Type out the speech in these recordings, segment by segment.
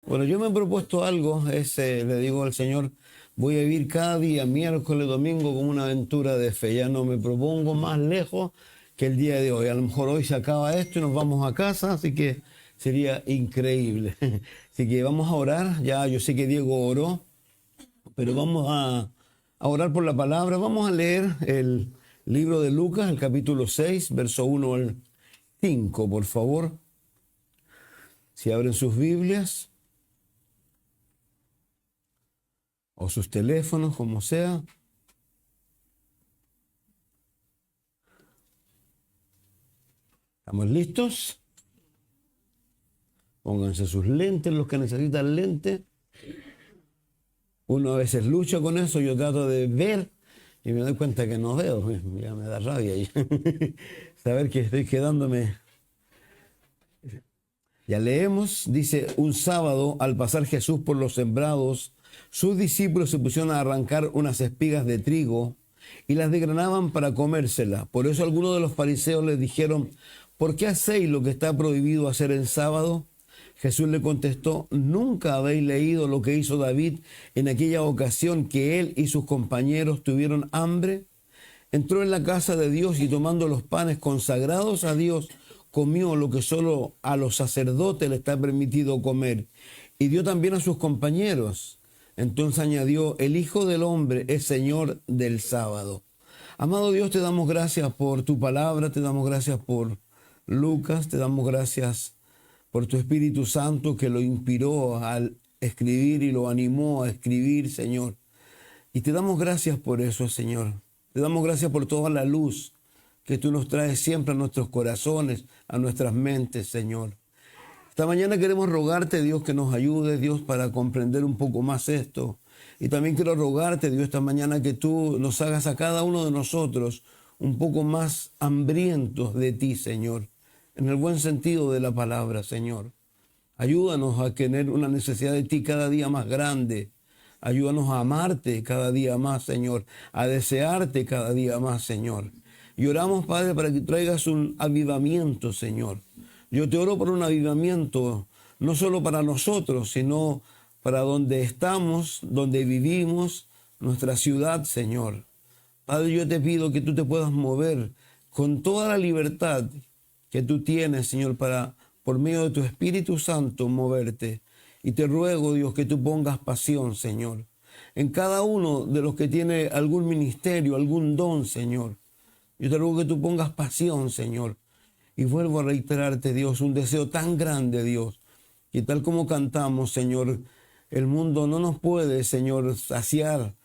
Bueno, yo me he propuesto algo, le digo al Señor, voy a vivir cada día, miércoles, domingo, como una aventura de fe. Ya no me propongo más lejos que el día de hoy. A lo mejor hoy se acaba esto y nos vamos a casa, así que sería increíble. Así que vamos a orar. Ya yo sé que Diego oró, pero vamos a orar por la palabra. Vamos a leer el libro de Lucas, el capítulo 6, verso 1 al 5, por favor. Si abren sus Biblias o sus teléfonos, como sea. ¿Estamos listos? Pónganse sus lentes, los que necesitan lentes. Uno a veces lucha con eso, yo trato de ver y me doy cuenta que no veo. Ya me da rabia saber que estoy quedándome. Ya leemos, dice, un sábado al pasar Jesús por los sembrados, sus discípulos se pusieron a arrancar unas espigas de trigo y las desgranaban para comérselas. Por eso algunos de los fariseos les dijeron, ¿por qué hacéis lo que está prohibido hacer en sábado? Jesús le contestó, ¿nunca habéis leído lo que hizo David en aquella ocasión que él y sus compañeros tuvieron hambre? Entró en la casa de Dios y tomando los panes consagrados a Dios, comió lo que solo a los sacerdotes le está permitido comer y dio también a sus compañeros. Entonces añadió, el Hijo del Hombre es Señor del sábado. Amado Dios, te damos gracias por tu palabra, te damos gracias por Lucas, te damos gracias por tu Espíritu Santo que lo inspiró al escribir y lo animó a escribir, Señor. Y te damos gracias por eso, Señor. Te damos gracias por toda la luz que tú nos traes siempre a nuestros corazones, a nuestras mentes, Señor. Esta mañana queremos rogarte, Dios, que nos ayude, Dios, para comprender un poco más esto. Y también quiero rogarte, Dios, esta mañana que tú nos hagas a cada uno de nosotros un poco más hambrientos de ti, Señor. En el buen sentido de la palabra, Señor. Ayúdanos a tener una necesidad de ti cada día más grande. Ayúdanos a amarte cada día más, Señor. A desearte cada día más, Señor. Y oramos, Padre, para que traigas un avivamiento, Señor. Yo te oro por un avivamiento, no solo para nosotros, sino para donde estamos, donde vivimos, nuestra ciudad, Señor. Padre, yo te pido que tú te puedas mover con toda la libertad que tú tienes, Señor, para por medio de tu Espíritu Santo moverte. Y te ruego, Dios, que tú pongas pasión, Señor, en cada uno de los que tiene algún ministerio, algún don, Señor. Yo te ruego que tú pongas pasión, Señor. Y vuelvo a reiterarte, Dios, un deseo tan grande, Dios, que tal como cantamos, Señor, el mundo no nos puede, Señor, saciar.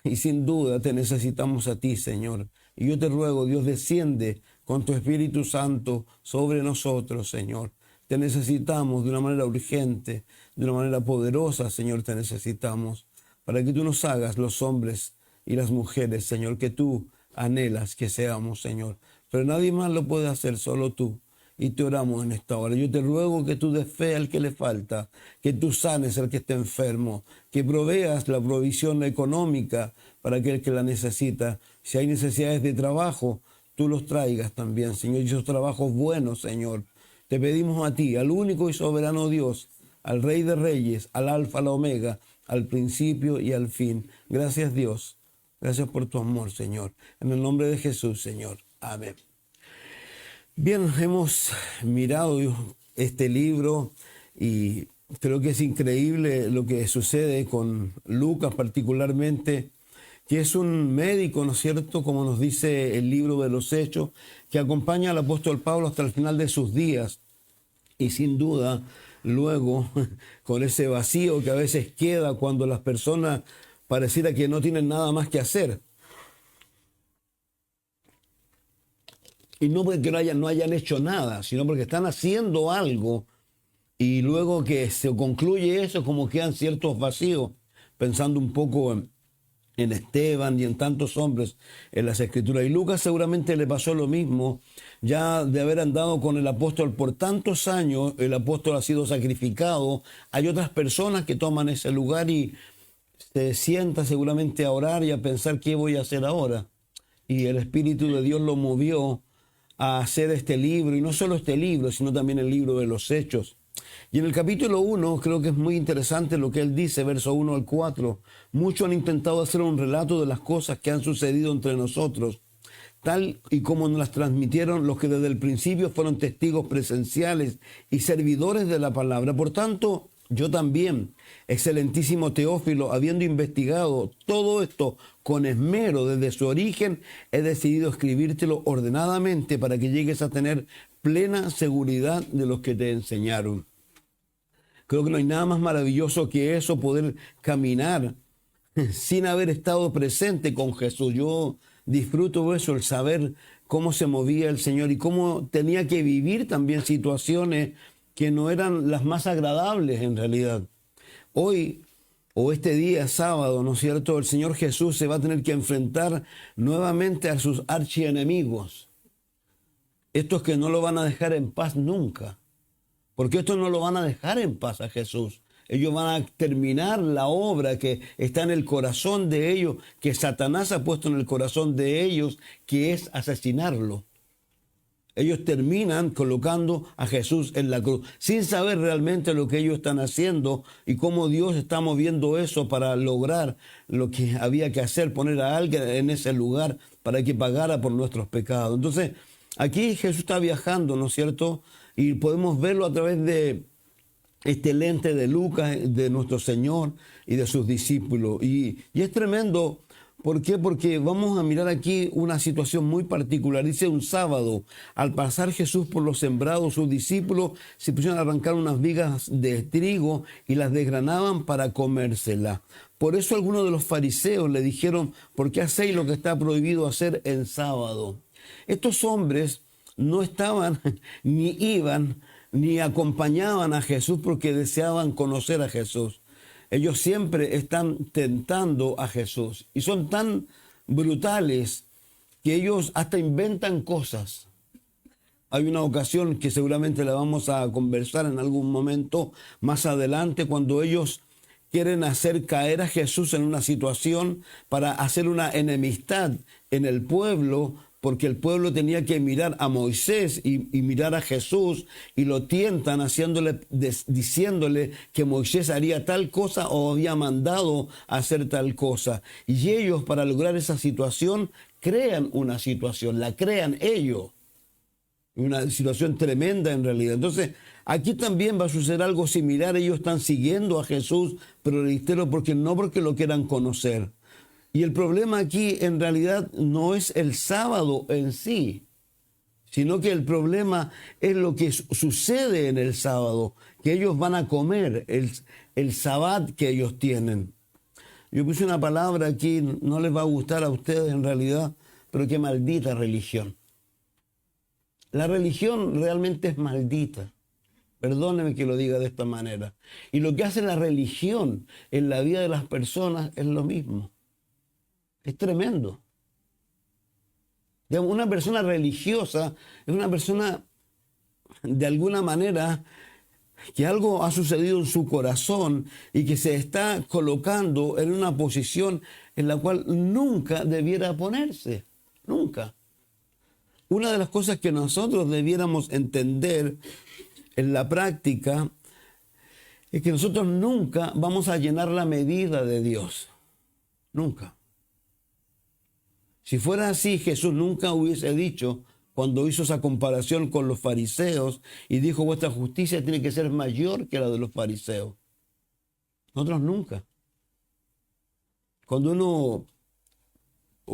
Y sin duda te necesitamos a ti, Señor. Y yo te ruego, Dios, desciende con tu Espíritu Santo sobre nosotros, Señor. Te necesitamos de una manera urgente, de una manera poderosa, Señor, te necesitamos. Para que tú nos hagas los hombres y las mujeres, Señor, que tú anhelas que seamos, Señor. Pero nadie más lo puede hacer, solo tú. Y te oramos en esta hora. Yo te ruego que tú des fe al que le falta, que tú sanes al que está enfermo, que proveas la provisión económica para aquel que la necesita. Si hay necesidades de trabajo, tú los traigas también, Señor. Y esos trabajos buenos, Señor. Te pedimos a ti, al único y soberano Dios, al Rey de Reyes, al Alfa, al Omega, al principio y al fin. Gracias, Dios. Gracias por tu amor, Señor. En el nombre de Jesús, Señor. Amén. Bien, hemos mirado este libro y creo que es increíble lo que sucede con Lucas particularmente, que es un médico, ¿no es cierto?, como nos dice el libro de los Hechos, que acompaña al apóstol Pablo hasta el final de sus días. Y sin duda, luego, con ese vacío que a veces queda cuando las personas pareciera que no tienen nada más que hacer. Y no porque no hayan hecho nada, sino porque están haciendo algo y luego que se concluye eso, como quedan ciertos vacíos, pensando un poco en Esteban y en tantos hombres en las Escrituras. Y Lucas seguramente le pasó lo mismo, ya de haber andado con el apóstol por tantos años, el apóstol ha sido sacrificado, hay otras personas que toman ese lugar y se sienta seguramente a orar y a pensar qué voy a hacer ahora. Y el Espíritu de Dios lo movió a hacer este libro, y no solo este libro, sino también el libro de los Hechos. Y en el capítulo 1 creo que es muy interesante lo que él dice, verso 1 al 4. Muchos han intentado hacer un relato de las cosas que han sucedido entre nosotros, tal y como nos las transmitieron los que desde el principio fueron testigos presenciales y servidores de la palabra. Por tanto, yo también, excelentísimo Teófilo, habiendo investigado todo esto con esmero desde su origen, he decidido escribírtelo ordenadamente para que llegues a tener plena seguridad de los que te enseñaron. Creo que no hay nada más maravilloso que eso, poder caminar sin haber estado presente con Jesús. Yo disfruto eso, el saber cómo se movía el Señor y cómo tenía que vivir también situaciones que no eran las más agradables en realidad. Hoy, o este día sábado, ¿no es cierto?, el Señor Jesús se va a tener que enfrentar nuevamente a sus archienemigos. Estos que no lo van a dejar en paz nunca. Porque estos no lo van a dejar en paz a Jesús. Ellos van a terminar la obra que está en el corazón de ellos, que Satanás ha puesto en el corazón de ellos, que es asesinarlo. Ellos terminan colocando a Jesús en la cruz, sin saber realmente lo que ellos están haciendo y cómo Dios está moviendo eso para lograr lo que había que hacer, poner a alguien en ese lugar para que pagara por nuestros pecados. Entonces, aquí Jesús está viajando, ¿no es cierto? Y podemos verlo a través de este lente de Lucas, de nuestro Señor y de sus discípulos. Y es tremendo. ¿Por qué? Porque vamos a mirar aquí una situación muy particular. Dice: un sábado, al pasar Jesús por los sembrados, sus discípulos se pusieron a arrancar unas vigas de trigo y las desgranaban para comérselas. Por eso algunos de los fariseos le dijeron: ¿por qué hacéis lo que está prohibido hacer en sábado? Estos hombres no estaban, ni iban, ni acompañaban a Jesús porque deseaban conocer a Jesús. Ellos siempre están tentando a Jesús y son tan brutales que ellos hasta inventan cosas. Hay una ocasión que seguramente la vamos a conversar en algún momento más adelante, cuando ellos quieren hacer caer a Jesús en una situación para hacer una enemistad en el pueblo, porque el pueblo tenía que mirar a Moisés y mirar a Jesús, y lo tientan diciéndole que Moisés haría tal cosa o había mandado hacer tal cosa. Y ellos, para lograr esa situación, crean una situación, la crean ellos. Una situación tremenda en realidad. Entonces, aquí también va a suceder algo similar. Ellos están siguiendo a Jesús, pero reitero, porque lo quieran conocer. Y el problema aquí en realidad no es el sábado en sí, sino que el problema es lo que sucede en el sábado, que ellos van a comer, el sabbat que ellos tienen. Yo puse una palabra aquí, no les va a gustar a ustedes en realidad, pero qué maldita religión. La religión realmente es maldita. Perdóneme que lo diga de esta manera. Y lo que hace la religión en la vida de las personas es lo mismo. Es tremendo. Digamos, una persona religiosa es una persona, de alguna manera, que algo ha sucedido en su corazón y que se está colocando en una posición en la cual nunca debiera ponerse. Nunca. Una de las cosas que nosotros debiéramos entender en la práctica es que nosotros nunca vamos a llenar la medida de Dios. Nunca. Si fuera así, Jesús nunca hubiese dicho, cuando hizo esa comparación con los fariseos, y dijo: vuestra justicia tiene que ser mayor que la de los fariseos. Nosotros nunca. Cuando uno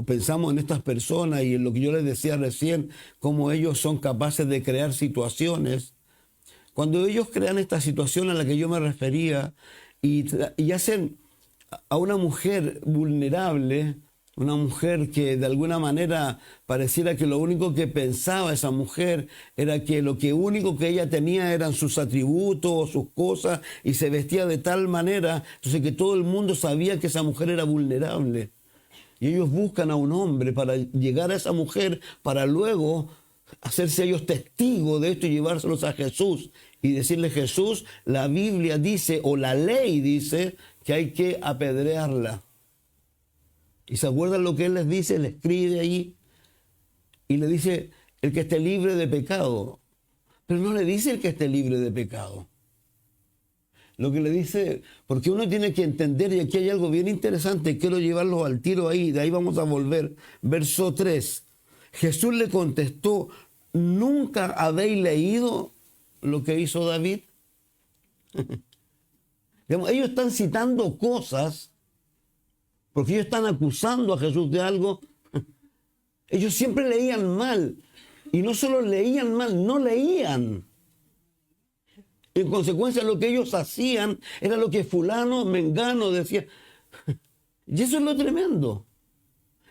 pensamos en estas personas y en lo que yo les decía recién, cómo ellos son capaces de crear situaciones, cuando ellos crean esta situación a la que yo me refería y hacen a una mujer vulnerable, una mujer que de alguna manera pareciera que lo único que pensaba esa mujer era que lo único que ella tenía eran sus atributos, sus cosas, y se vestía de tal manera, entonces, que todo el mundo sabía que esa mujer era vulnerable. Y ellos buscan a un hombre para llegar a esa mujer, para luego hacerse ellos testigos de esto y llevárselos a Jesús y decirle: Jesús, la Biblia dice, o la ley dice, que hay que apedrearla. ¿Y se acuerdan lo que él les dice? Le escribe ahí y le dice: el que esté libre de pecado. Pero no le dice el que esté libre de pecado. lo que le dice, porque uno tiene que entender, y aquí hay algo bien interesante, quiero llevarlo al tiro ahí, de ahí vamos a volver. Verso 3. Jesús le contestó, ¿nunca habéis leído lo que hizo David? Digamos, ellos están citando cosas, porque ellos están acusando a Jesús de algo. Ellos siempre leían mal, y no solo leían mal, no leían. En consecuencia, lo que ellos hacían era lo que fulano, mengano decía. Y eso es lo tremendo.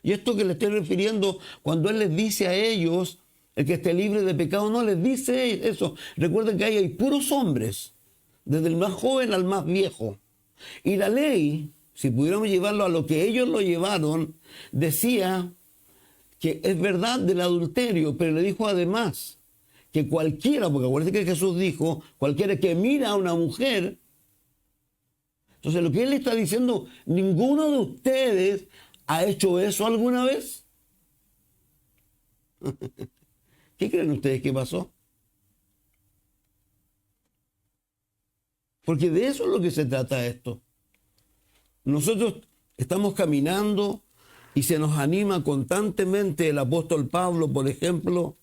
Y esto que le estoy refiriendo, cuando Él les dice a ellos, el que esté libre de pecado, no les dice eso. Recuerden que ahí hay puros hombres, desde el más joven al más viejo. Y la ley, si pudiéramos llevarlo a lo que ellos lo llevaron, decía que es verdad del adulterio, pero le dijo además que cualquiera, porque acuérdense que Jesús dijo, cualquiera que mira a una mujer, entonces lo que Él está diciendo, ninguno de ustedes ha hecho eso alguna vez. ¿Qué creen ustedes que pasó? Porque de eso es lo que se trata esto. Nosotros estamos caminando y se nos anima constantemente el apóstol Pablo, por ejemplo,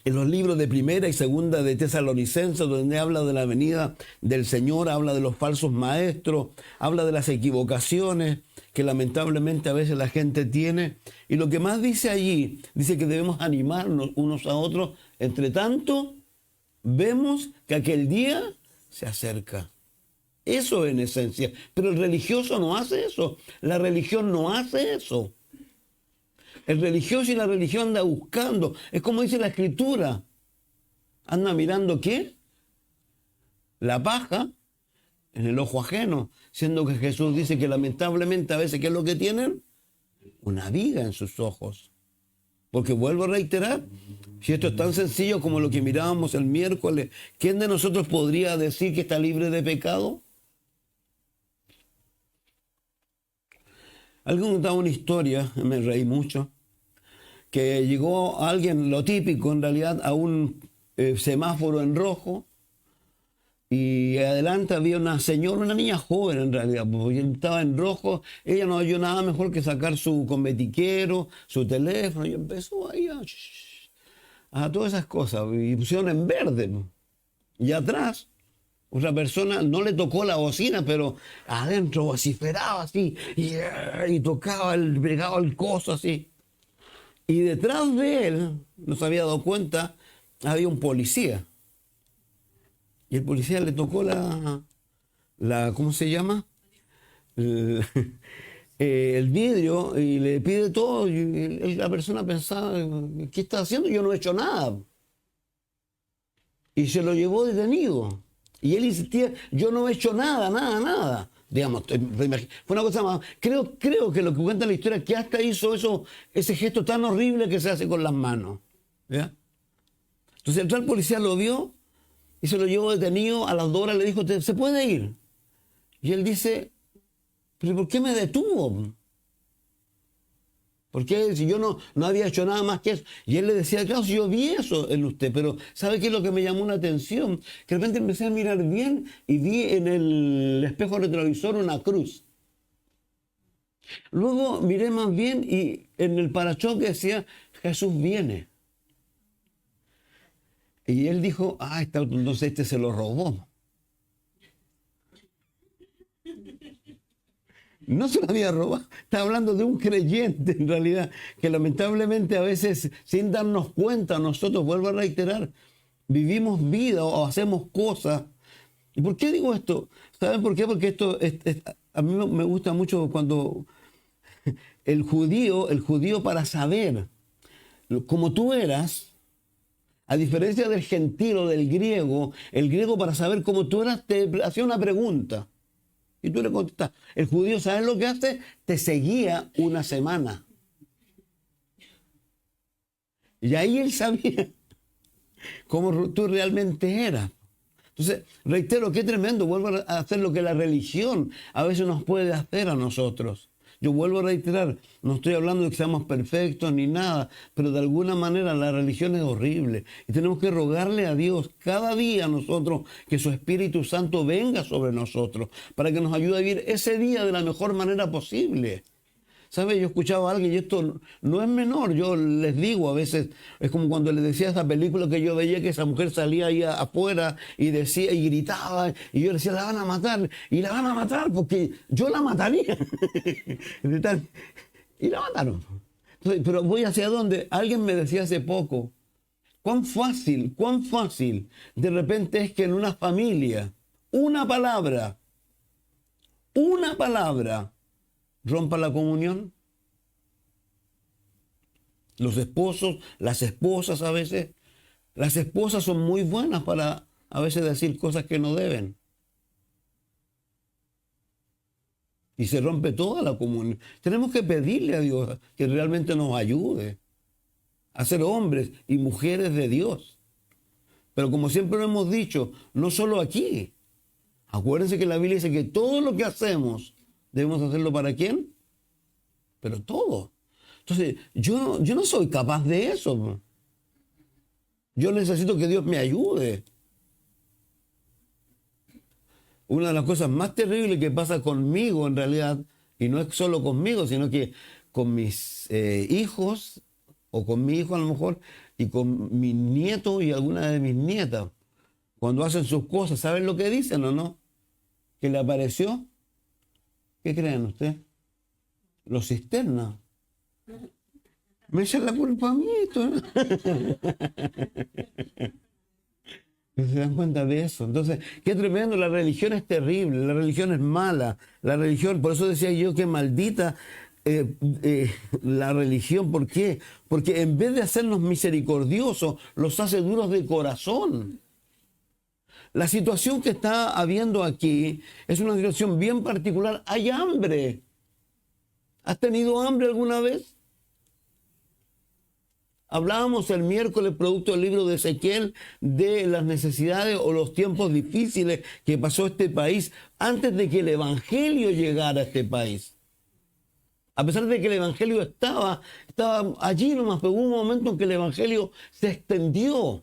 en los libros de Primera y Segunda de Tesalonicenses, donde habla de la venida del Señor, habla de los falsos maestros, habla de las equivocaciones que lamentablemente a veces la gente tiene. Y lo que más dice allí, dice que debemos animarnos unos a otros. Entre tanto, vemos que aquel día se acerca. Eso en esencia. Pero el religioso no hace eso. La religión no hace eso. El religioso y la religión anda buscando. Es como dice la Escritura. Anda mirando ¿qué? La paja en el ojo ajeno. Siendo que Jesús dice que lamentablemente a veces ¿qué es lo que tienen? Una viga en sus ojos. Porque vuelvo a reiterar, si esto es tan sencillo como lo que mirábamos el miércoles, ¿quién de nosotros podría decir que está libre de pecado? Alguien contaba una historia, me reí mucho, que llegó alguien, lo típico en realidad, a un semáforo en rojo y adelante había una señora, una niña joven en realidad, porque estaba en rojo, ella no halló nada mejor que sacar su convetiquero, su teléfono y empezó ahí a todas esas cosas y pusieron en verde. Y atrás otra persona no le tocó la bocina, pero adentro vociferaba así y tocaba, pegaba el coso así. Y detrás de él, no se había dado cuenta, había un policía. Y el policía le tocó ¿cómo se llama? El vidrio y le pide todo. Y la persona pensaba, ¿qué está haciendo? Yo no he hecho nada. Y se lo llevó detenido. Y él insistía, yo no he hecho nada, nada. Digamos, fue una cosa más. Creo que lo que cuenta la historia es que hasta hizo ese gesto tan horrible que se hace con las manos. ¿Ya? Entonces el tal policía lo vio y se lo llevó detenido. A las 2 horas le dijo, ¿se puede ir? Y él dice, ¿pero por qué me detuvo? Porque si yo no había hecho nada más que eso. Y él le decía, claro, si yo vi eso en usted, pero ¿sabe qué es lo que me llamó la atención? Que de repente empecé a mirar bien y vi en el espejo retrovisor una cruz. Luego miré más bien y en el parachoques decía, Jesús viene. Y él dijo, entonces este se lo robó. No se lo había robado, está hablando de un creyente en realidad, que lamentablemente a veces sin darnos cuenta nosotros, vuelvo a reiterar, vivimos vida o hacemos cosas. ¿Y por qué digo esto? ¿Saben por qué? Porque esto a mí me gusta mucho cuando el judío para saber cómo tú eras, a diferencia del gentil o del griego, el griego para saber cómo tú eras te hacía una pregunta. Y tú le contestas. El judío, ¿sabes lo que hace? Te seguía una semana. Y ahí él sabía cómo tú realmente eras. Entonces, reitero, qué tremendo. Vuelvo a hacer lo que la religión a veces nos puede hacer a nosotros. Yo vuelvo a reiterar, no estoy hablando de que seamos perfectos ni nada, pero de alguna manera la religión es horrible. Y tenemos que rogarle a Dios cada día a nosotros que su Espíritu Santo venga sobre nosotros para que nos ayude a vivir ese día de la mejor manera posible. ¿Sabe? Yo escuchaba a alguien, y esto no es menor, yo les digo a veces, es como cuando les decía esa película que yo veía que esa mujer salía ahí afuera y decía y gritaba, y yo le decía, la van a matar, y la van a matar porque yo la mataría. Y la mataron. Entonces, pero voy hacia dónde. Alguien me decía hace poco, cuán fácil de repente es que en una familia, una palabra, rompa la comunión. Los esposos, las esposas a veces, las esposas son muy buenas para a veces decir cosas que no deben. Y se rompe toda la comunión. Tenemos que pedirle a Dios que realmente nos ayude a ser hombres y mujeres de Dios. Pero como siempre lo hemos dicho, no solo aquí. Acuérdense que la Biblia dice que todo lo que hacemos debemos hacerlo ¿para quién? Pero todo. Entonces, yo no soy capaz de eso. Yo necesito que Dios me ayude. Una de las cosas más terribles que pasa conmigo en realidad, y no es solo conmigo, sino que con mis hijos, o con mi hijo a lo mejor, y con mis nietos y algunas de mis nietas, cuando hacen sus cosas, ¿saben lo que dicen o no? ¿Que le apareció? ¿Qué creen ustedes? Los cisternas. Me echan la culpa a mí. ¿Se dan cuenta de eso? Entonces, qué tremendo. La religión es terrible, la religión es mala. La religión, por eso decía yo que maldita la religión. ¿Por qué? Porque en vez de hacernos misericordiosos, los hace duros de corazón. La situación que está habiendo aquí es una situación bien particular. Hay hambre. ¿Has tenido hambre alguna vez? Hablábamos el miércoles, producto del libro de Ezequiel, de las necesidades o los tiempos difíciles que pasó este país antes de que el evangelio llegara a este país. A pesar de que el evangelio estaba allí nomás, pero hubo un momento en que el evangelio se extendió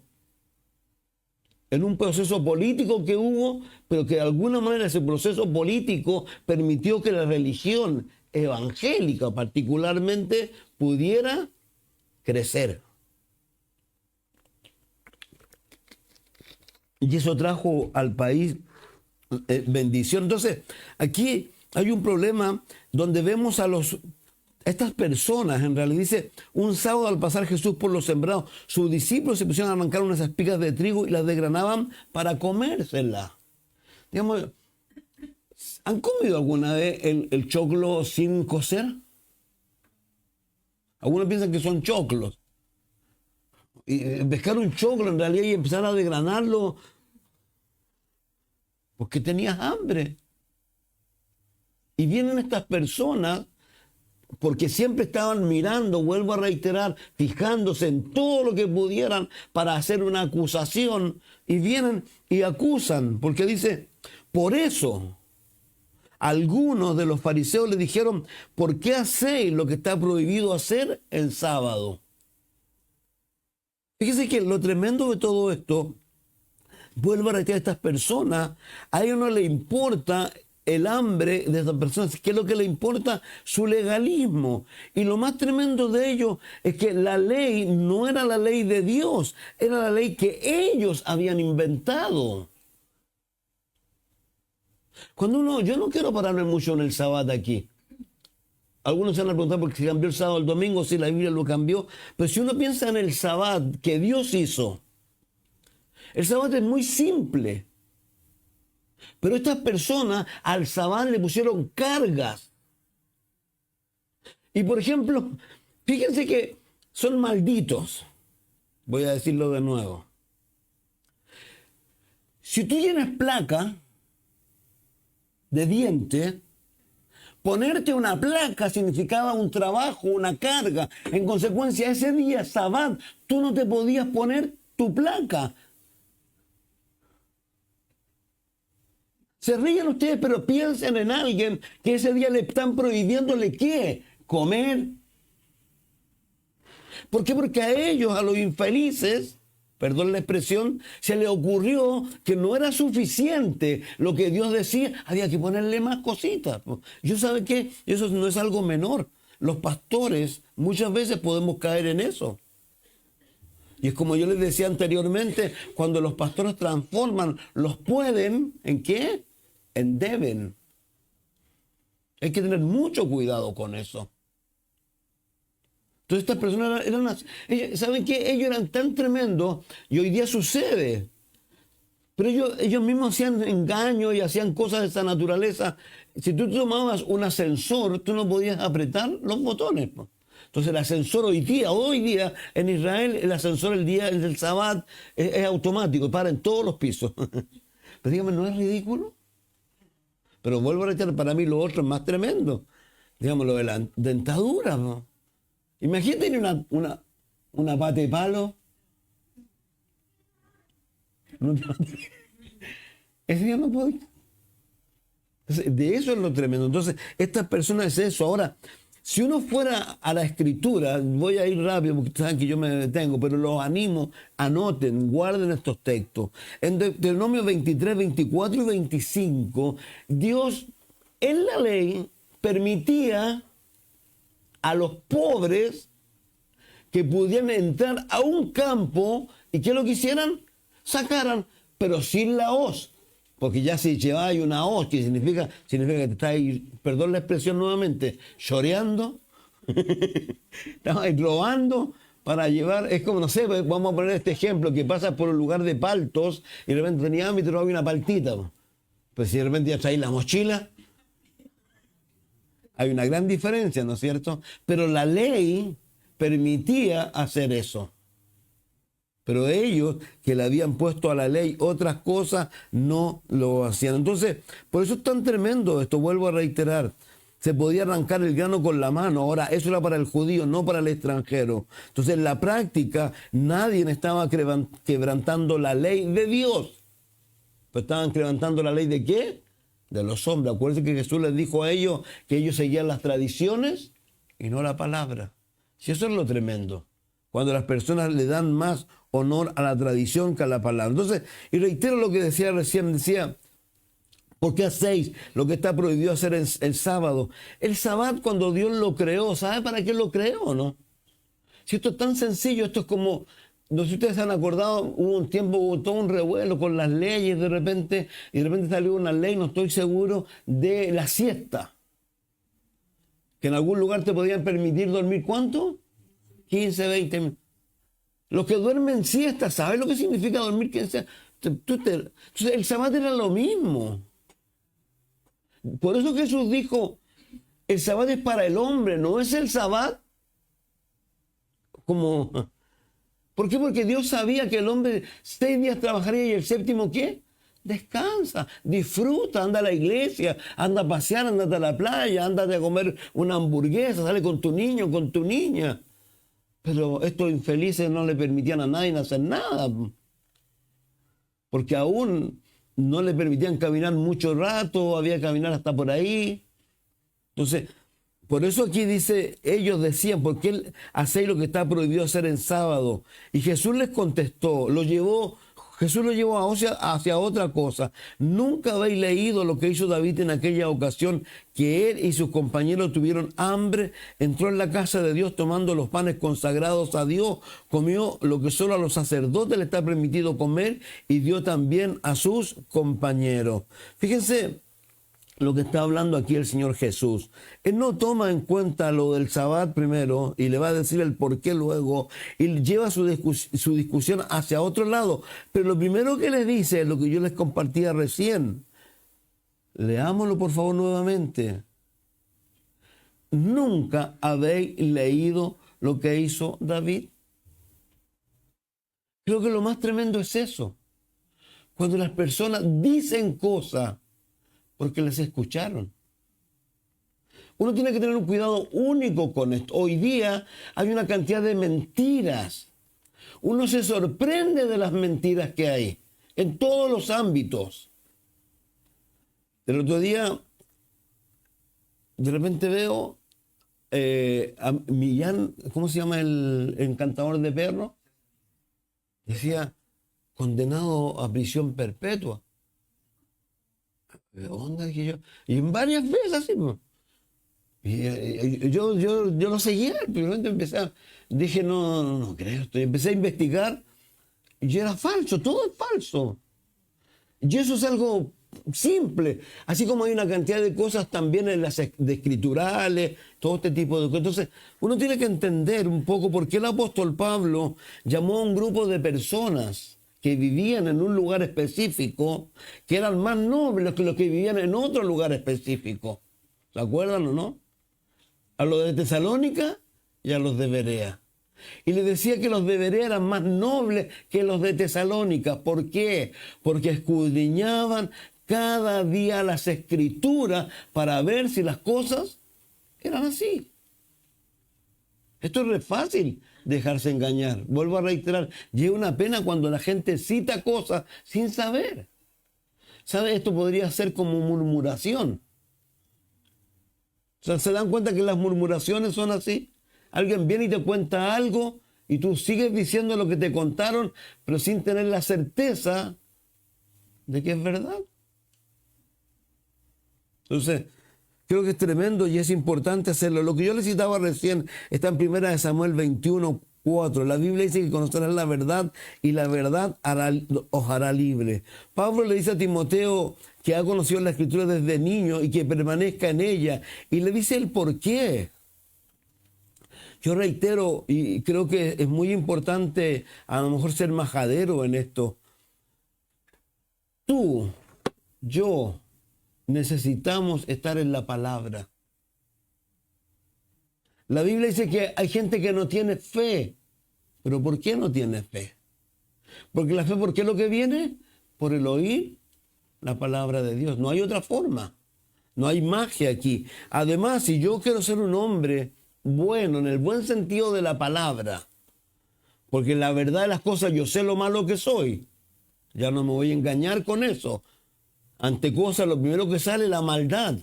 en un proceso político que hubo, pero que de alguna manera ese proceso político permitió que la religión evangélica particularmente pudiera crecer. Y eso trajo al país bendición. Entonces, aquí hay un problema donde vemos a estas personas, en realidad dice, un sábado al pasar Jesús por los sembrados, sus discípulos se pusieron a arrancar unas espigas de trigo y las desgranaban para comérselas. Digamos, ¿han comido alguna vez el choclo sin cocer? Algunos piensan que son choclos. Y pescar un choclo en realidad y empezar a desgranarlo porque tenías hambre. Y vienen estas personas porque siempre estaban mirando, vuelvo a reiterar, fijándose en todo lo que pudieran para hacer una acusación, y vienen y acusan, porque dice, por eso algunos de los fariseos le dijeron, ¿por qué hacéis lo que está prohibido hacer el sábado? Fíjese que lo tremendo de todo esto, vuelvo a reiterar, a estas personas, a ellos no les importa el hambre de estas personas. ¿Qué es lo que le importa? Su legalismo. Y lo más tremendo de ello es que la ley no era la ley de Dios, era la ley que ellos habían inventado. Yo no quiero pararme mucho en el sábado aquí. Algunos se van a preguntar por qué se cambió el sábado al domingo, si la Biblia lo cambió. Pero si uno piensa en el sábado que Dios hizo, el sábado es muy simple. Pero estas personas al sábado le pusieron cargas. Y por ejemplo, fíjense que son malditos. Voy a decirlo de nuevo. Si tú tienes placa de diente, ponerte una placa significaba un trabajo, una carga. En consecuencia, ese día, sábado, tú no te podías poner tu placa. Se ríen ustedes, pero piensen en alguien que ese día le están prohibiéndole ¿qué? Comer. ¿Por qué? Porque a ellos, a los infelices, perdón la expresión, se les ocurrió que no era suficiente lo que Dios decía, había que ponerle más cositas. Yo sabe que eso no es algo menor. Los pastores muchas veces podemos caer en eso. Y es como yo les decía anteriormente, cuando los pastores transforman los pueden, ¿en qué? En deben. Hay que tener mucho cuidado con eso. Entonces estas personas ¿saben qué? Ellos eran tan tremendos y hoy día sucede. Pero ellos mismos hacían engaños y hacían cosas de esa naturaleza. Si tú tomabas un ascensor, tú no podías apretar los botones. Entonces el ascensor hoy día en Israel, el ascensor el día del Sabbat es automático, para en todos los pisos. Pero dígame, ¿no es ridículo? Pero vuelvo a reiterar, para mí lo otro es más tremendo. Digamos, lo de la dentadura, ¿no? Imagínate una pata de palo. Ese día no podía. De eso es lo tremendo. Entonces, estas personas es eso. Ahora, si uno fuera a la escritura, voy a ir rápido porque saben que yo me detengo, pero los animo, anoten, guarden estos textos. En Deuteronomio 23, 24 y 25, Dios en la ley permitía a los pobres que pudieran entrar a un campo y que lo quisieran, sacaran, pero sin la hoz. Porque ya si lleváis una hoz, que significa que te estáis, perdón la expresión nuevamente, choreando, estáis robando para llevar, es como, no sé, vamos a poner este ejemplo, que pasa por un lugar de paltos y de repente tenía hambre y te robas una paltita. Pues si de repente ya traéis la mochila, hay una gran diferencia, ¿no es cierto? Pero la ley permitía hacer eso. Pero ellos, que le habían puesto a la ley otras cosas, no lo hacían. Entonces, por eso es tan tremendo esto, vuelvo a reiterar. Se podía arrancar el grano con la mano. Ahora, eso era para el judío, no para el extranjero. Entonces, en la práctica, nadie estaba quebrantando la ley de Dios. Pero estaban quebrantando la ley ¿de qué? De los hombres. Acuérdense que Jesús les dijo a ellos que ellos seguían las tradiciones y no la palabra. Si eso es lo tremendo. Cuando las personas le dan más honor a la tradición que a la palabra. Entonces, y reitero lo que decía recién, decía, ¿por qué hacéis lo que está prohibido hacer el sábado? El sábado cuando Dios lo creó, ¿sabe para qué lo creó o no? Si esto es tan sencillo, esto es como, no sé si ustedes se han acordado, hubo un tiempo, hubo todo un revuelo con las leyes de repente, y de repente salió una ley, no estoy seguro, de la siesta. Que en algún lugar te podían permitir dormir, ¿cuánto? 15, 20 minutos. Los que duermen siesta, ¿sabes lo que significa dormir? Entonces, el Sabbat era lo mismo. Por eso Jesús dijo, el Sabbat es para el hombre, no es el Sabbat como... ¿Por qué? Porque Dios sabía que el hombre 6 días trabajaría y el séptimo, ¿qué? Descansa, disfruta, anda a la iglesia, anda a pasear, anda a la playa, anda a comer una hamburguesa, sale con tu niño, con tu niña. Pero estos infelices no le permitían a nadie hacer nada. Porque aún no le permitían caminar mucho rato, había que caminar hasta por ahí. Entonces, por eso aquí dice, ellos decían, ¿por qué hacéis lo que está prohibido hacer en sábado? Y Jesús les contestó, Jesús lo llevó hacia otra cosa. Nunca habéis leído lo que hizo David en aquella ocasión, que él y sus compañeros tuvieron hambre, entró en la casa de Dios tomando los panes consagrados a Dios, comió lo que solo a los sacerdotes le está permitido comer y dio también a sus compañeros. Fíjense lo que está hablando aquí el Señor Jesús. Él no toma en cuenta lo del Sabbat primero y le va a decir el por qué luego y lleva su discusión hacia otro lado. Pero lo primero que le dice es lo que yo les compartía recién. Leámoslo por favor nuevamente. ¿Nunca habéis leído lo que hizo David? Creo que lo más tremendo es eso. Cuando las personas dicen cosas porque les escucharon. Uno tiene que tener un cuidado único con esto. Hoy día hay una cantidad de mentiras. Uno se sorprende de las mentiras que hay en todos los ámbitos. El otro día, de repente veo a Millán, ¿cómo se llama el encantador de perros? Decía, condenado a prisión perpetua. ¿De dónde? Dije yo. Y en varias veces así, pues. Y yo lo seguía, primero dije, no creo esto. Y empecé a investigar y era falso, todo es falso. Y eso es algo simple, así como hay una cantidad de cosas también en las de escriturales, todo este tipo de cosas. Entonces, uno tiene que entender un poco por qué el apóstol Pablo llamó a un grupo de personas que vivían en un lugar específico, que eran más nobles que los que vivían en otro lugar específico. ¿Se acuerdan o no? A los de Tesalónica y a los de Berea. Y le decía que los de Berea eran más nobles que los de Tesalónica. ¿Por qué? Porque escudriñaban cada día las escrituras para ver si las cosas eran así. Esto es re fácil dejarse engañar. Vuelvo a reiterar, llega una pena cuando la gente cita cosas sin saber. ¿Sabe? Esto podría ser como murmuración. O sea, ¿se dan cuenta que las murmuraciones son así? Alguien viene y te cuenta algo y tú sigues diciendo lo que te contaron, pero sin tener la certeza de que es verdad. Entonces, creo que es tremendo y es importante hacerlo. Lo que yo le citaba recién está en 1 Samuel 21:4. La Biblia dice que conocerán la verdad y la verdad os hará libre. Pablo le dice a Timoteo que ha conocido la Escritura desde niño y que permanezca en ella. Y le dice el por qué. Yo reitero, y creo que es muy importante a lo mejor ser majadero en esto. Tú, yo, necesitamos estar en la palabra. La Biblia dice que hay gente que no tiene fe. ¿Pero por qué no tiene fe? Porque la fe, ¿por qué es lo que viene? Por el oír la palabra de Dios. No hay otra forma. No hay magia aquí. Además, si yo quiero ser un hombre bueno, en el buen sentido de la palabra, porque la verdad de las cosas, yo sé lo malo que soy. Ya no me voy a engañar con eso. Ante cosas, lo primero que sale es la maldad.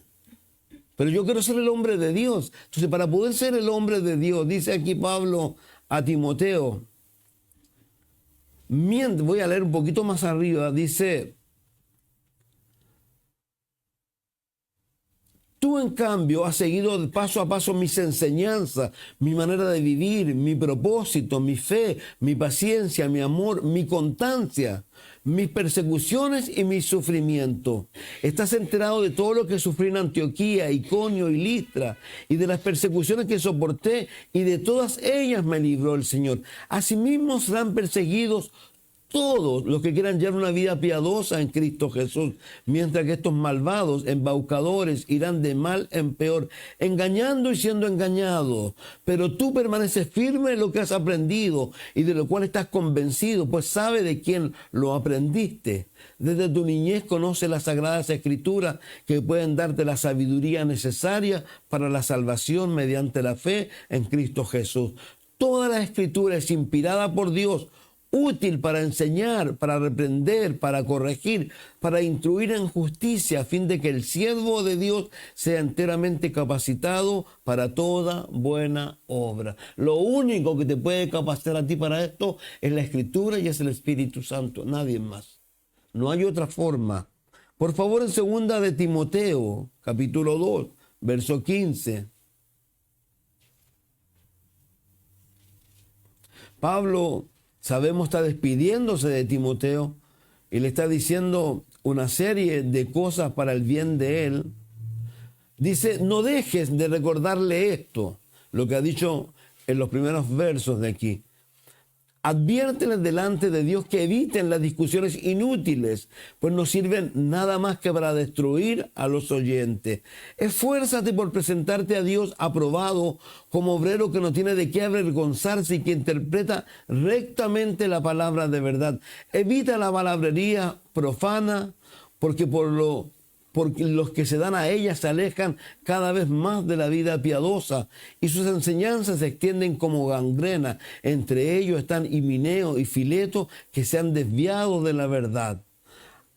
Pero yo quiero ser el hombre de Dios. Entonces, para poder ser el hombre de Dios, dice aquí Pablo a Timoteo, voy a leer un poquito más arriba, dice, tú en cambio has seguido paso a paso mis enseñanzas, mi manera de vivir, mi propósito, mi fe, mi paciencia, mi amor, mi constancia, mis persecuciones y mi sufrimiento. Estás enterado de todo lo que sufrí en Antioquía, Iconio y Listra, y de las persecuciones que soporté, y de todas ellas me libró el Señor. Asimismo serán perseguidos todos los que quieran llevar una vida piadosa en Cristo Jesús, mientras que estos malvados, embaucadores, irán de mal en peor, engañando y siendo engañados. Pero tú permaneces firme en lo que has aprendido y de lo cual estás convencido, pues sabes de quién lo aprendiste. Desde tu niñez conoces las sagradas escrituras que pueden darte la sabiduría necesaria para la salvación mediante la fe en Cristo Jesús. Toda la escritura es inspirada por Dios, útil para enseñar, para reprender, para corregir, para instruir en justicia, a fin de que el siervo de Dios sea enteramente capacitado para toda buena obra. Lo único que te puede capacitar a ti para esto es la Escritura y es el Espíritu Santo, nadie más. No hay otra forma. Por favor, en 2 de Timoteo, capítulo 2, verso 15. Pablo, sabemos, está despidiéndose de Timoteo y le está diciendo una serie de cosas para el bien de él. Dice, no dejes de recordarle esto, lo que ha dicho en los primeros versos de aquí. Adviérteles delante de Dios que eviten las discusiones inútiles, pues no sirven nada más que para destruir a los oyentes. Esfuérzate por presentarte a Dios aprobado como obrero que no tiene de qué avergonzarse y que interpreta rectamente la palabra de verdad. Evita la palabrería profana, porque los que se dan a ella se alejan cada vez más de la vida piadosa y sus enseñanzas se extienden como gangrena. Entre ellos están Himeneo y Fileto, que se han desviado de la verdad.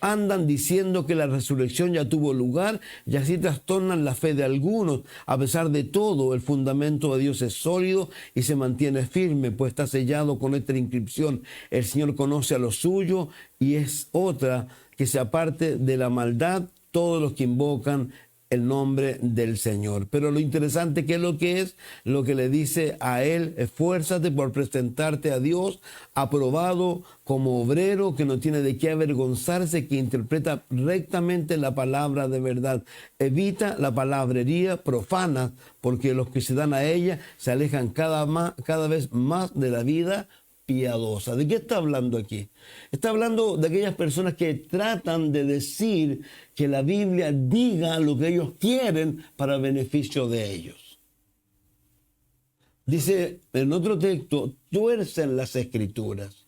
andan diciendo que la resurrección ya tuvo lugar y así trastornan la fe de algunos. A pesar de todo, el fundamento de Dios es sólido y se mantiene firme, pues está sellado con esta inscripción: el Señor conoce a los suyos, y es otra: que se aparte de la maldad todos los que invocan el nombre del Señor. Pero lo interesante, ¿qué es lo que le dice a él? Esfuérzate por presentarte a Dios aprobado como obrero que no tiene de qué avergonzarse, que interpreta rectamente la palabra de verdad. Evita la palabrería profana, porque los que se dan a ella se alejan cada vez más de la vida piadosa. ¿De qué está hablando aquí? Está hablando de aquellas personas que tratan de decir que la Biblia diga lo que ellos quieren para beneficio de ellos. Dice en otro texto: tuercen las escrituras.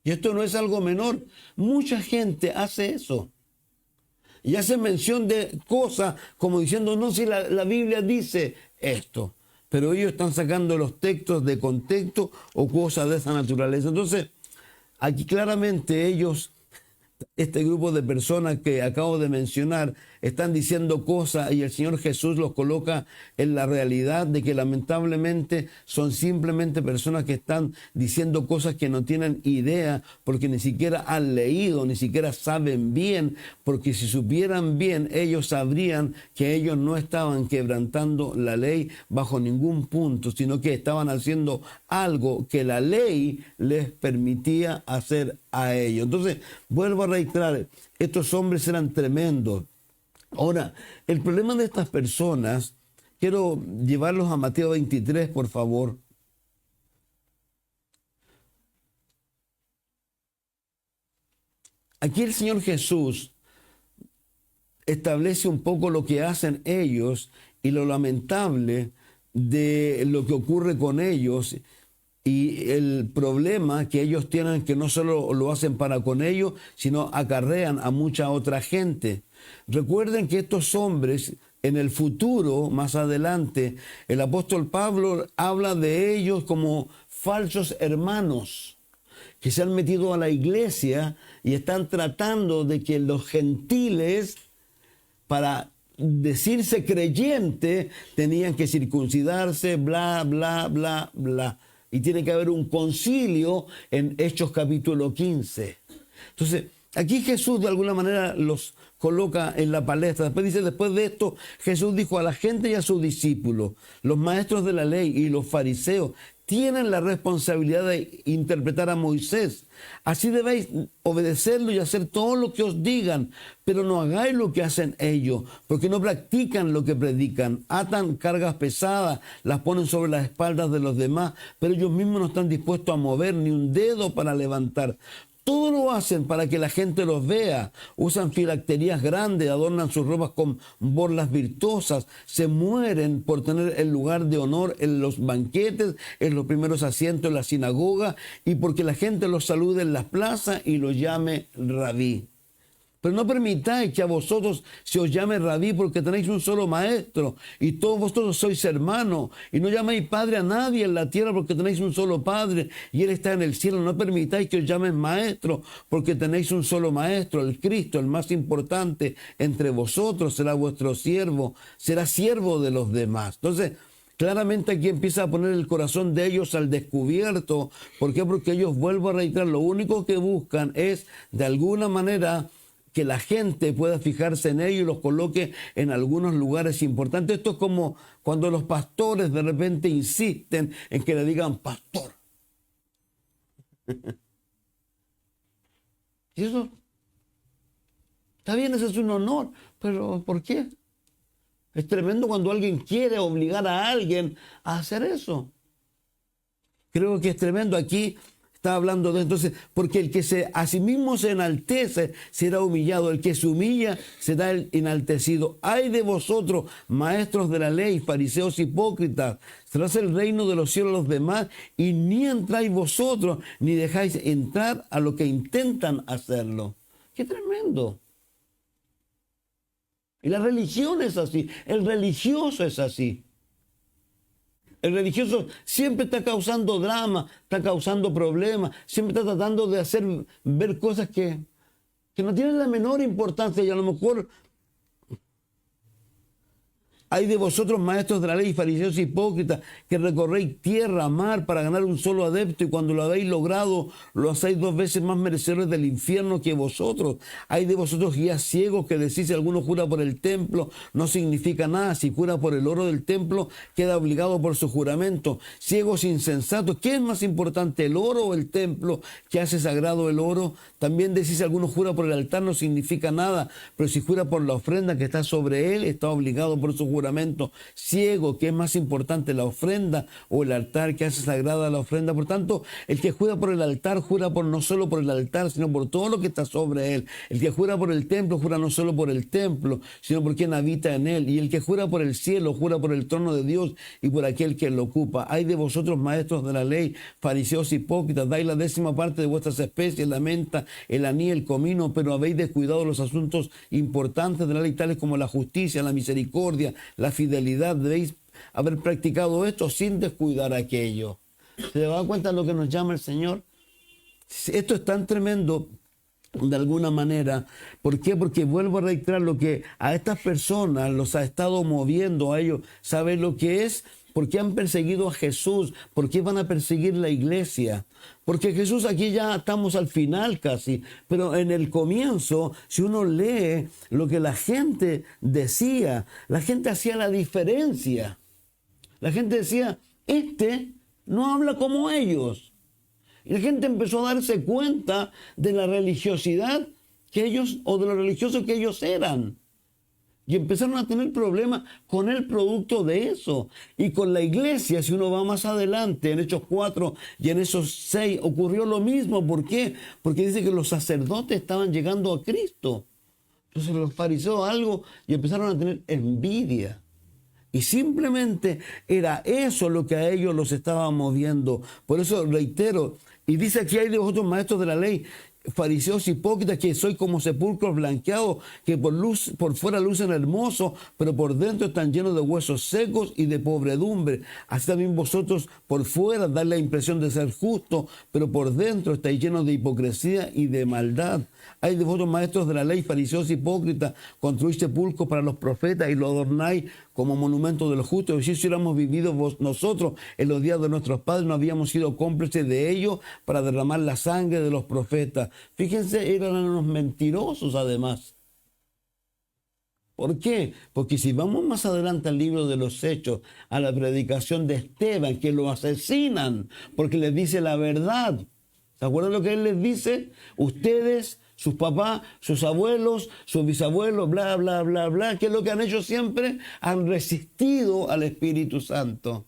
Y esto no es algo menor. Mucha gente hace eso. Y hace mención de cosas como diciendo: no, si la Biblia dice esto. Pero ellos están sacando los textos de contexto o cosas de esa naturaleza. Entonces, aquí claramente ellos, este grupo de personas que acabo de mencionar, están diciendo cosas, y el Señor Jesús los coloca en la realidad de que lamentablemente son simplemente personas que están diciendo cosas que no tienen idea, porque ni siquiera han leído, ni siquiera saben bien, porque si supieran bien, ellos sabrían que ellos no estaban quebrantando la ley bajo ningún punto, sino que estaban haciendo algo que la ley les permitía hacer a ellos. Entonces, vuelvo a reiterar, estos hombres eran tremendos. Ahora, el problema de estas personas, quiero llevarlos a Mateo 23, por favor. Aquí el Señor Jesús establece un poco lo que hacen ellos y lo lamentable de lo que ocurre con ellos, y el problema que ellos tienen, que no solo lo hacen para con ellos, sino acarrean a mucha otra gente. Recuerden que estos hombres, en el futuro, más adelante, el apóstol Pablo habla de ellos como falsos hermanos que se han metido a la iglesia y están tratando de que los gentiles, para decirse creyente, tenían que circuncidarse, bla, bla, bla, bla. Y tiene que haber un concilio en Hechos capítulo 15. Entonces, aquí Jesús de alguna manera los coloca en la palestra. Después dice: después de esto, Jesús dijo a la gente y a sus discípulos: los maestros de la ley y los fariseos tienen la responsabilidad de interpretar a Moisés. Así debéis obedecerlo y hacer todo lo que os digan, pero no hagáis lo que hacen ellos, porque no practican lo que predican. Atan cargas pesadas, las ponen sobre las espaldas de los demás, pero ellos mismos no están dispuestos a mover ni un dedo para levantar. Todo lo hacen para que la gente los vea. Usan filacterías grandes, adornan sus ropas con borlas virtuosas, se mueren por tener el lugar de honor en los banquetes, en los primeros asientos en la sinagoga, y porque la gente los salude en las plazas y los llame rabí. Pero no permitáis que a vosotros se os llame rabí, porque tenéis un solo maestro y todos vosotros sois hermanos. Y no llaméis padre a nadie en la tierra, porque tenéis un solo padre y él está en el cielo. No permitáis que os llamen maestro, porque tenéis un solo maestro, el Cristo, el más importante entre vosotros será vuestro siervo, será siervo de los demás. Entonces, claramente aquí empieza a poner el corazón de ellos al descubierto. ¿Por qué? Porque ellos, vuelvo a reiterar, lo único que buscan es, de alguna manera, que la gente pueda fijarse en ellos y los coloque en algunos lugares importantes. Esto es como cuando los pastores de repente insisten en que le digan pastor. Y eso está bien, ese es un honor, pero ¿por qué? Es tremendo cuando alguien quiere obligar a alguien a hacer eso. Creo que es tremendo. Aquí está hablando de entonces, porque el que a sí mismo se enaltece será humillado, el que se humilla será el enaltecido. Ay de vosotros, maestros de la ley, fariseos hipócritas, será el reino de los cielos a los demás, y ni entráis vosotros, ni dejáis entrar a los que intentan hacerlo. ¡Qué tremendo! Y la religión es así, el religioso es así. El religioso siempre está causando drama, está causando problemas, siempre está tratando de hacer ver cosas que que no tienen la menor importancia y a lo mejor hay de vosotros, maestros de la ley, fariseos hipócritas, que recorréis tierra, mar, para ganar un solo adepto, y cuando lo habéis logrado, lo hacéis 2 veces más merecedores del infierno que vosotros. Hay de vosotros guías ciegos que decís, si alguno jura por el templo, no significa nada. Si jura por el oro del templo, queda obligado por su juramento. Ciegos insensatos, ¿qué es más importante, el oro o el templo que hace sagrado el oro? También decís, si alguno jura por el altar, no significa nada, pero si jura por la ofrenda que está sobre él, está obligado por su juramento. Ciego, ¿qué es más importante, la ofrenda o el altar que hace sagrada la ofrenda? Por tanto, el que jura por el altar, jura por no solo por el altar, sino por todo lo que está sobre él. El que jura por el templo, jura no solo por el templo, sino por quien habita en él. Y el que jura por el cielo, jura por el trono de Dios y por aquel que lo ocupa. Hay de vosotros, maestros de la ley, fariseos hipócritas, dais la 10ª parte de vuestras especies, la menta, el aní, el comino, pero habéis descuidado los asuntos importantes de la ley, tales como la justicia, la misericordia, la fidelidad. Debéis haber practicado esto sin descuidar aquello. ¿Se da cuenta de lo que nos llama el Señor? Esto es tan tremendo de alguna manera. ¿Por qué? Porque vuelvo a reiterar lo que a estas personas los ha estado moviendo a ellos. ¿Saben lo que es? ¿Por qué han perseguido a Jesús? ¿Por qué van a perseguir la iglesia? Porque Jesús, aquí ya estamos al final casi, pero en el comienzo, si uno lee lo que la gente decía, la gente hacía la diferencia. La gente decía, este no habla como ellos. Y la gente empezó a darse cuenta de la religiosidad que ellos, o de lo religiosos que ellos eran. Y empezaron a tener problemas con el producto de eso. Y con la iglesia, si uno va más adelante, en Hechos 4 y en esos 6, ocurrió lo mismo. ¿Por qué? Porque dice que los sacerdotes estaban llegando a Cristo. Entonces los fariseos algo y empezaron a tener envidia. Y simplemente era eso lo que a ellos los estaba moviendo. Por eso reitero, y dice aquí, hay de vosotros, maestros de la ley, fariseos hipócritas, que sois como sepulcros blanqueados, que por fuera lucen hermosos, pero por dentro están llenos de huesos secos y de pobredumbre. Así también vosotros por fuera dais la impresión de ser justos, pero por dentro estáis llenos de hipocresía y de maldad. Hay de vosotros, maestros de la ley, fariseos hipócritas, construís sepulcros para los profetas y lo adornáis como monumento de los justos. Si hubiéramos vivido nosotros en los días de nuestros padres, no habíamos sido cómplices de ellos para derramar la sangre de los profetas. Fíjense, eran unos mentirosos además. ¿Por qué? Porque si vamos más adelante al libro de los Hechos, a la predicación de Esteban, que lo asesinan porque les dice la verdad. ¿Se acuerdan lo que él les dice? Ustedes, sus papás, sus abuelos, sus bisabuelos, bla, bla, bla, bla. ¿Qué es lo que han hecho siempre? Han resistido al Espíritu Santo.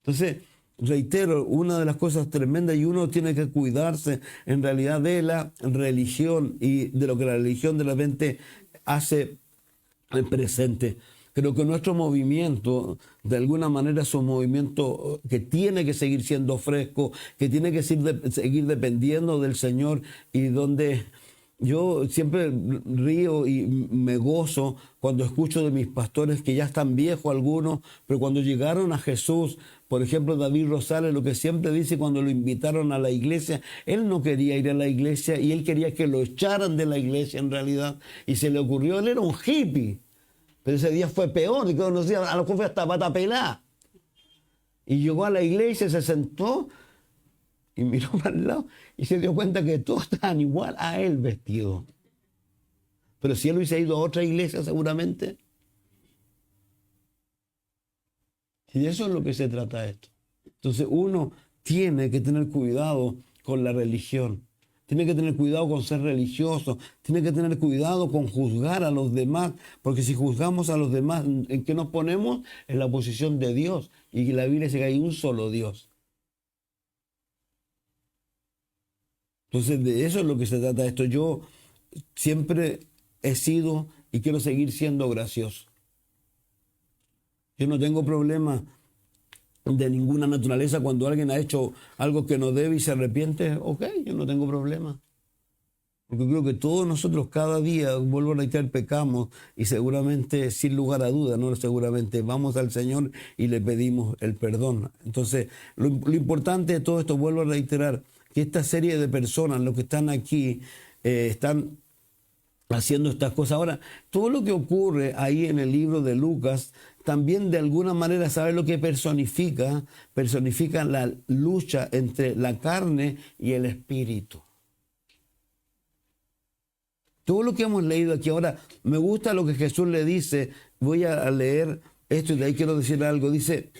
Entonces, reitero, una de las cosas tremendas, y uno tiene que cuidarse en realidad de la religión y de lo que la religión de repente hace el presente. Creo que nuestro movimiento, de alguna manera, es un movimiento que tiene que seguir siendo fresco, que tiene que seguir dependiendo del Señor, y donde yo siempre río y me gozo cuando escucho de mis pastores que ya están viejos algunos, pero cuando llegaron a Jesús, por ejemplo, David Rosales, lo que siempre dice cuando lo invitaron a la iglesia, él no quería ir a la iglesia y él quería que lo echaran de la iglesia en realidad, y se le ocurrió, él era un hippie. Pero ese día fue peor, y a lo mejor fue hasta pata pelada. Y llegó a la iglesia, se sentó y miró para el lado y se dio cuenta que todos estaban igual a él vestidos. Pero si él hubiese ido a otra iglesia seguramente. Y de eso es lo que se trata esto. Entonces uno tiene que tener cuidado con la religión. Tiene que tener cuidado con ser religioso, tiene que tener cuidado con juzgar a los demás, porque si juzgamos a los demás, ¿en qué nos ponemos? En la posición de Dios, y la Biblia dice que hay un solo Dios. Entonces de eso es lo que se trata esto. Yo siempre he sido y quiero seguir siendo gracioso. Yo no tengo problema de ninguna naturaleza. Cuando alguien ha hecho algo que no debe y se arrepiente, ok, yo no tengo problema. Porque creo que todos nosotros cada día, vuelvo a reiterar, pecamos, y seguramente, sin lugar a duda, no seguramente, vamos al Señor y le pedimos el perdón. Entonces, lo importante de todo esto, vuelvo a reiterar, que esta serie de personas, los que están aquí, están haciendo estas cosas. Ahora, todo lo que ocurre ahí en el libro de Lucas, también de alguna manera, ¿sabe lo que personifica? Personifica la lucha entre la carne y el espíritu. Todo lo que hemos leído aquí ahora, me gusta lo que Jesús le dice. Voy a leer esto y de ahí quiero decir algo. Dice,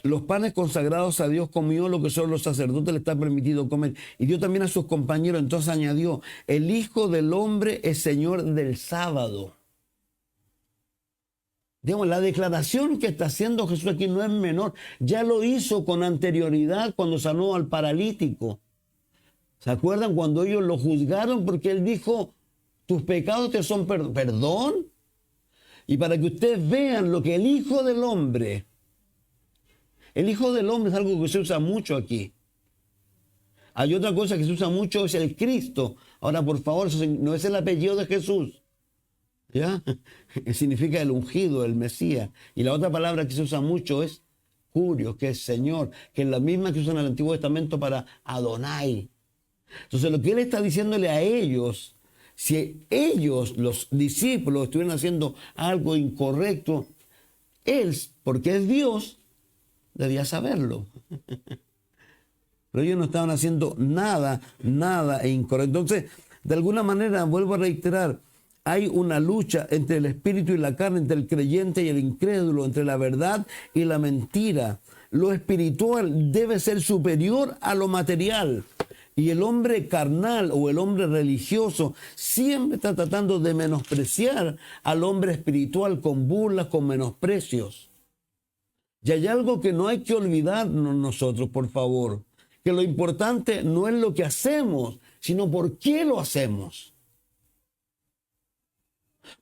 los panes consagrados a Dios comió lo que solo los sacerdotes le está permitido comer. Y dio también a sus compañeros. Entonces añadió, el Hijo del Hombre es Señor del sábado. Digamos, la declaración que está haciendo Jesús aquí no es menor. Ya lo hizo con anterioridad cuando sanó al paralítico. ¿Se acuerdan cuando ellos lo juzgaron? Porque él dijo, tus pecados te son perdón. Y para que ustedes vean lo que el Hijo del Hombre es algo que se usa mucho aquí. Hay otra cosa que se usa mucho, es el Cristo. Ahora, por favor, eso no es el apellido de Jesús. ¿Ya? Significa el ungido, el Mesías. Y la otra palabra que se usa mucho es Curio, que es Señor, que es la misma que usa en el Antiguo Testamento para Adonai. Entonces, lo que él está diciéndole a ellos, si ellos, los discípulos, estuvieran haciendo algo incorrecto, él, porque es Dios, debía saberlo. Pero ellos no estaban haciendo nada incorrecto. Entonces, de alguna manera, vuelvo a reiterar, hay una lucha entre el espíritu y la carne, entre el creyente y el incrédulo, entre la verdad y la mentira. Lo espiritual debe ser superior a lo material. Y el hombre carnal o el hombre religioso siempre está tratando de menospreciar al hombre espiritual con burlas, con menosprecios. Y hay algo que no hay que olvidarnos nosotros, por favor, que lo importante no es lo que hacemos, sino por qué lo hacemos.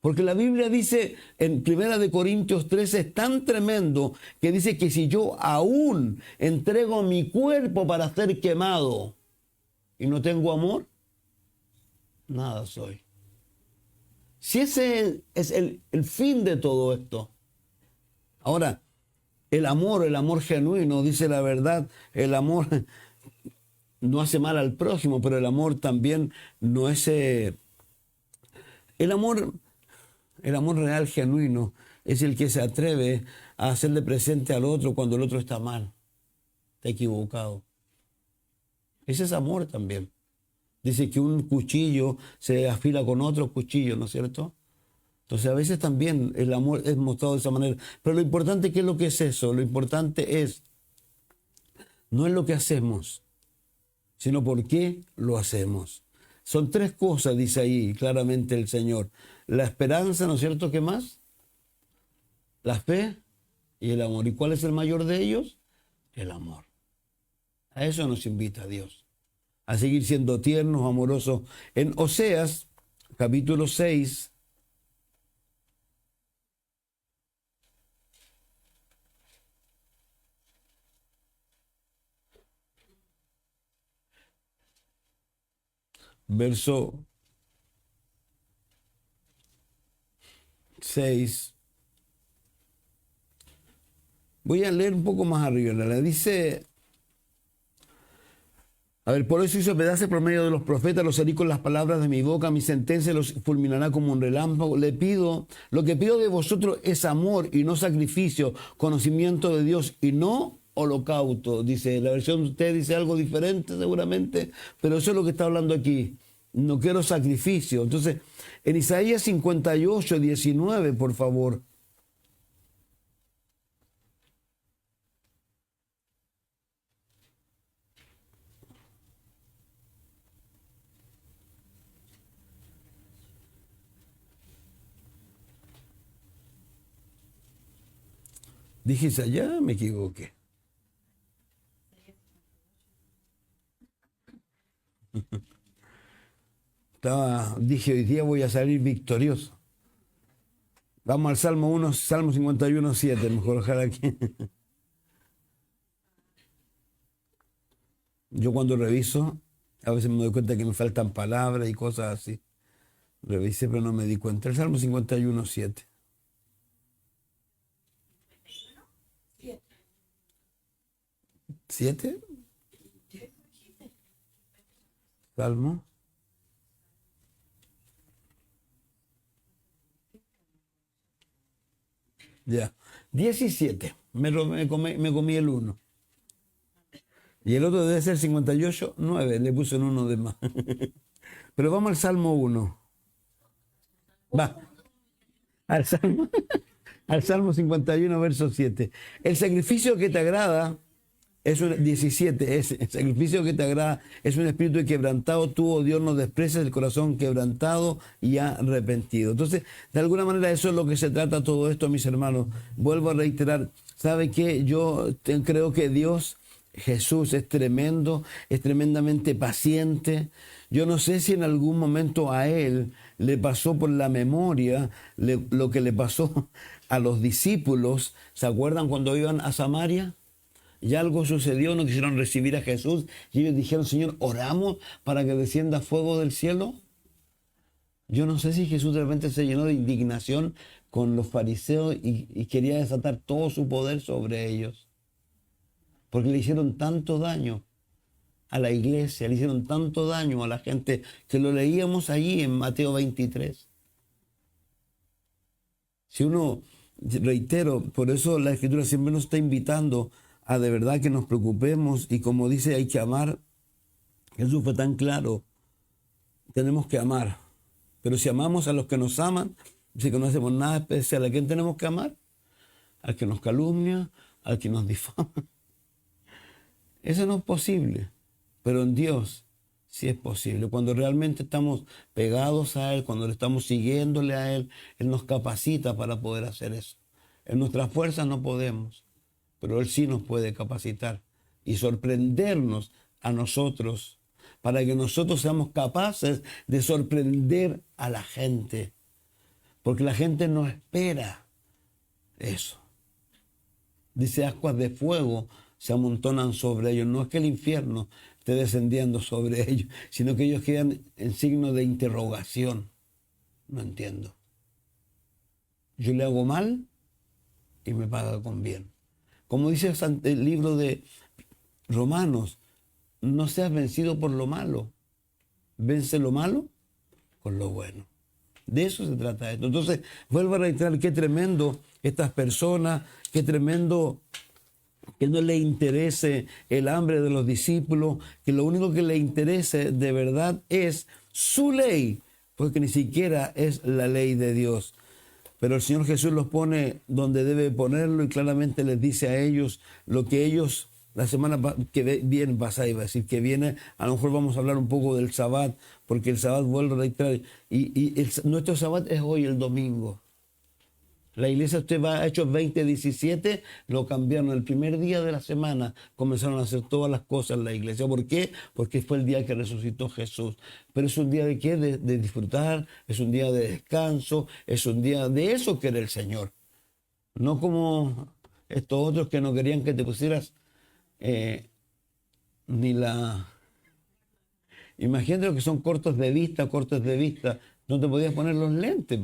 Porque la Biblia dice en 1 Corintios 13, es tan tremendo que dice que si yo aún entrego mi cuerpo para ser quemado y no tengo amor, nada soy. Si ese es el fin de todo esto. Ahora, el amor genuino, dice la verdad, el amor no hace mal al prójimo, pero el amor también no es... El amor real, genuino, es el que se atreve a hacerle presente al otro cuando el otro está mal, está equivocado. Ese es amor también. Dice que un cuchillo se afila con otro cuchillo, ¿no es cierto? Entonces a veces también el amor es mostrado de esa manera. Pero lo importante, ¿qué es lo que es eso? Lo importante no es lo que hacemos, sino por qué lo hacemos. Son tres cosas, dice ahí claramente el Señor. La esperanza, ¿no es cierto? ¿Qué más? La fe y el amor. ¿Y cuál es el mayor de ellos? El amor. A eso nos invita Dios. A seguir siendo tiernos, amorosos. En Oseas, capítulo 6, verso 6. Voy a leer un poco más arriba. Le dice, a ver, por eso hizo pedazos por medio de los profetas, los herí con las palabras de mi boca, mi sentencia los fulminará como un relámpago. Lo que pido de vosotros es amor y no sacrificio, conocimiento de Dios y no holocausto. Dice, la versión de usted dice algo diferente seguramente, pero eso es lo que está hablando aquí. No quiero sacrificio. Entonces, en Isaías 58, 19, por favor. Dije allá, me equivoqué. Dije, hoy día voy a salir victorioso. Vamos al Salmo 1, Salmo 51, 7, mejor dejar aquí. Yo cuando reviso, a veces me doy cuenta que me faltan palabras y cosas así. Revisé, pero no me di cuenta. El Salmo 51, 7. ¿7? Salmo. Ya. 17. Me comí el 1. Y el otro debe ser 58, 9. Le puse un 1 de más. Pero vamos al Salmo 1. Va. Al Salmo, al Salmo 51, verso 7. El sacrificio que te agrada es un 17. El sacrificio que te agrada es un espíritu quebrantado. Tú, oh Dios, no desprecias el corazón quebrantado y arrepentido. Entonces, de alguna manera, eso es lo que se trata todo esto, mis hermanos. Vuelvo a reiterar. ¿Sabe qué? Creo que Dios, Jesús, es tremendo, es tremendamente paciente. Yo no sé si en algún momento a Él le pasó por la memoria lo que le pasó a los discípulos. ¿Se acuerdan cuando iban a Samaria? Y algo sucedió, no quisieron recibir a Jesús y ellos dijeron, Señor, oramos para que descienda fuego del cielo. Yo no sé si Jesús de repente se llenó de indignación con los fariseos y quería desatar todo su poder sobre ellos. Porque le hicieron tanto daño a la iglesia, le hicieron tanto daño a la gente, que lo leíamos allí en Mateo 23. Si uno, reitero, por eso la Escritura siempre nos está invitando a de verdad que nos preocupemos, y como dice, hay que amar. Jesús fue tan claro, tenemos que amar. Pero si amamos a los que nos aman, si que no hacemos nada especial, ¿a quién tenemos que amar? Al que nos calumnia, al que nos difama. Eso no es posible, pero en Dios sí es posible. Cuando realmente estamos pegados a Él, cuando le estamos siguiéndole a Él, Él nos capacita para poder hacer eso. En nuestras fuerzas no podemos, pero Él sí nos puede capacitar y sorprendernos a nosotros, para que nosotros seamos capaces de sorprender a la gente, porque la gente no espera eso. Dice, ascuas de fuego se amontonan sobre ellos. No es que el infierno esté descendiendo sobre ellos, sino que ellos quedan en signo de interrogación. No entiendo. Yo le hago mal y me paga con bien. Como dice el libro de Romanos, no seas vencido por lo malo. Vence lo malo con lo bueno. De eso se trata esto. Entonces, vuelvo a reiterar, qué tremendo estas personas, qué tremendo que no le interese el hambre de los discípulos, que lo único que le interese de verdad es su ley, porque ni siquiera es la ley de Dios. Pero el Señor Jesús los pone donde debe ponerlo y claramente les dice a ellos lo que ellos, la semana que viene, iba a decir que viene, a lo mejor vamos a hablar un poco del Sabbat, porque el Sabbat, vuelvo a reiterar, nuestro Sabbat es hoy, el domingo. La iglesia, usted va a Hechos 20:17, lo cambiaron. El primer día de la semana comenzaron a hacer todas las cosas en la iglesia. ¿Por qué? Porque fue el día que resucitó Jesús. Pero es un día de qué? De disfrutar, es un día de descanso, es un día de eso que era el Señor. No como estos otros que no querían que te pusieras ni la... Imagínate lo que son cortos de vista, no te podías poner los lentes.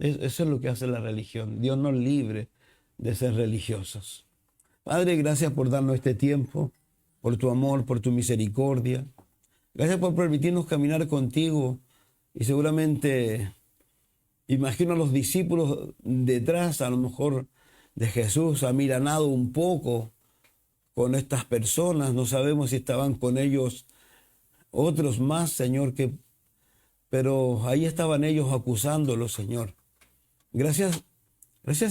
Eso es lo que hace la religión. Dios nos libre de ser religiosos. Padre, gracias por darnos este tiempo, por tu amor, por tu misericordia. Gracias por permitirnos caminar contigo. Y seguramente, imagino a los discípulos detrás, a lo mejor de Jesús, amilanado un poco con estas personas. No sabemos si estaban con ellos otros más, Señor, pero ahí estaban ellos acusándolos, Señor. Gracias,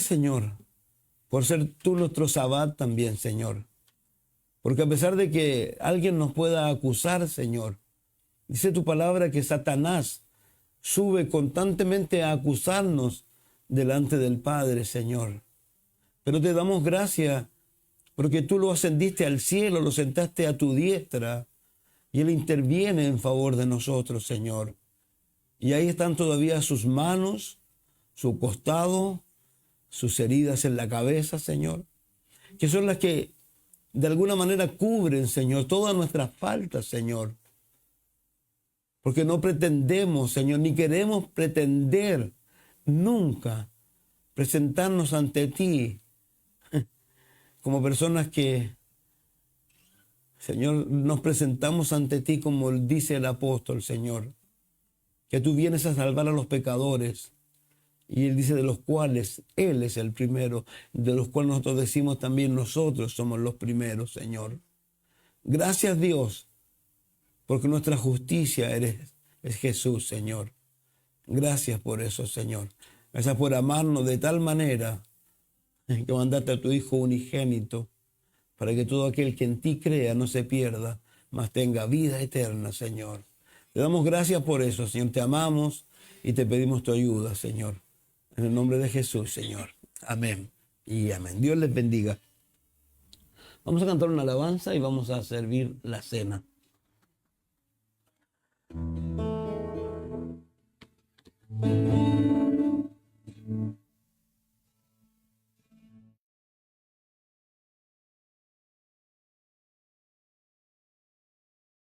Señor, por ser tú nuestro Sabbat también, Señor. Porque a pesar de que alguien nos pueda acusar, Señor, dice tu palabra que Satanás sube constantemente a acusarnos delante del Padre, Señor. Pero te damos gracias porque tú lo ascendiste al cielo, lo sentaste a tu diestra y Él interviene en favor de nosotros, Señor. Y ahí están todavía sus manos, su costado, sus heridas en la cabeza, Señor, que son las que de alguna manera cubren, Señor, todas nuestras faltas, Señor. Porque no pretendemos, Señor, ni queremos pretender nunca presentarnos ante ti como personas que, Señor, nos presentamos ante ti como dice el apóstol, Señor, que tú vienes a salvar a los pecadores. Y él dice de los cuales él es el primero, de los cuales nosotros decimos también nosotros somos los primeros, Señor. Gracias, Dios, porque nuestra justicia es Jesús, Señor. Gracias por eso, Señor. Gracias por amarnos de tal manera que mandaste a tu Hijo unigénito para que todo aquel que en ti crea no se pierda, mas tenga vida eterna, Señor. Te damos gracias por eso, Señor. Te amamos y te pedimos tu ayuda, Señor. En el nombre de Jesús, Señor. Amén y amén. Dios les bendiga. Vamos a cantar una alabanza y vamos a servir la cena.